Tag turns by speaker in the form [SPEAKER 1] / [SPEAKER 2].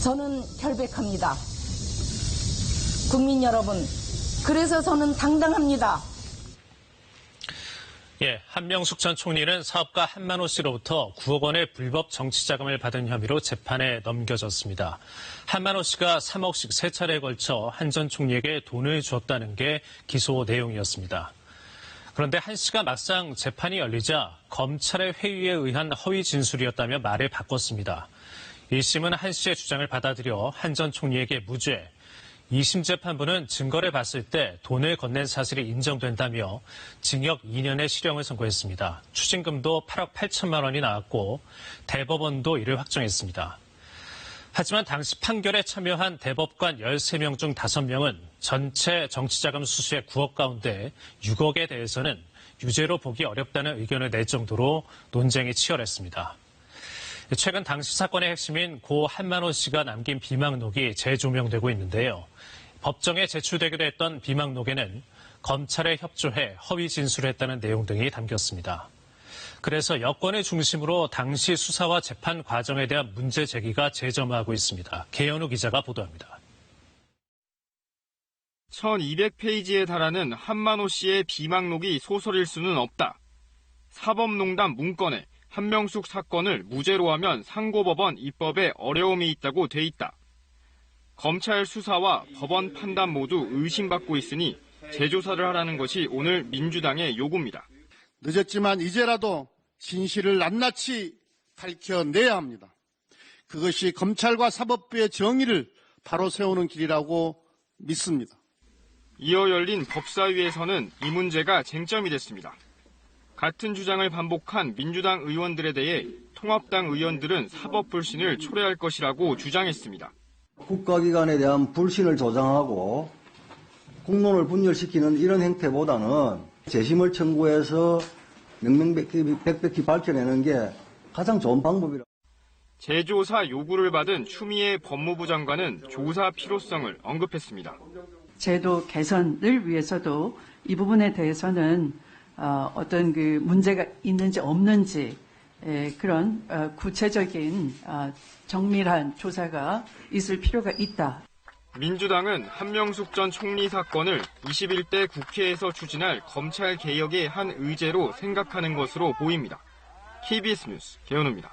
[SPEAKER 1] 저는 결백합니다. 국민 여러분, 그래서 저는 당당합니다.
[SPEAKER 2] 한명숙 전 총리는 사업가 한만호 씨로부터 9억 원의 불법 정치자금을 받은 혐의로 재판에 넘겨졌습니다. 한만호 씨가 3억씩 3차례에 걸쳐 한 전 총리에게 돈을 주었다는 게 기소 내용이었습니다. 그런데 한 씨가 막상 재판이 열리자 검찰의 회유에 의한 허위 진술이었다며 말을 바꿨습니다. 1심은 한 씨의 주장을 받아들여 한 전 총리에게 무죄, 2심 재판부는 증거를 봤을 때 돈을 건넨 사실이 인정된다며 징역 2년의 실형을 선고했습니다. 추징금도 8억 8천만 원이 나왔고 대법원도 이를 확정했습니다. 하지만 당시 판결에 참여한 대법관 13명 중 5명은 전체 정치자금 수수의 9억 가운데 6억에 대해서는 유죄로 보기 어렵다는 의견을 낼 정도로 논쟁이 치열했습니다. 최근 당시 사건의 핵심인 고 한만호 씨가 남긴 비망록이 재조명되고 있는데요. 법정에 제출되기로 했던 비망록에는 검찰에 협조해 허위 진술했다는 내용 등이 담겼습니다. 그래서 여권을 중심으로 당시 수사와 재판 과정에 대한 문제 제기가 재점화하고 있습니다. 계현우 기자가 보도합니다.
[SPEAKER 3] 1200페이지에 달하는 한만호 씨의 비망록이 소설일 수는 없다. 사법농단 문건에 한명숙 사건을 무죄로 하면 상고법원 입법에 어려움이 있다고 돼 있다. 검찰 수사와 법원 판단 모두 의심받고 있으니 재조사를 하라는 것이 오늘 민주당의 요구입니다.
[SPEAKER 4] 늦었지만 이제라도 진실을 낱낱이 밝혀내야 합니다. 그것이 검찰과 사법부의 정의를 바로 세우는 길이라고 믿습니다.
[SPEAKER 3] 이어 열린 법사위에서는 이 문제가 쟁점이 됐습니다. 같은 주장을 반복한 민주당 의원들에 대해 통합당 의원들은 사법 불신을 초래할 것이라고 주장했습니다.
[SPEAKER 5] 국가기관에 대한 불신을 조장하고 공론을 분열시키는 이런 행태보다는 재심을 청구해서 명명백백히 밝혀내는 게 가장 좋은 방법이라.
[SPEAKER 3] 재조사 요구를 받은 추미애 법무부 장관은 조사 필요성을 언급했습니다.
[SPEAKER 6] 제도 개선을 위해서도 이 부분에 대해서는 어떤 그 문제가 있는지 없는지 그런 구체적인 정밀한 조사가 있을 필요가 있다.
[SPEAKER 3] 민주당은 한명숙 전 총리 사건을 21대 국회에서 추진할 검찰 개혁의 한 의제로 생각하는 것으로 보입니다. KBS 뉴스 계현우입니다.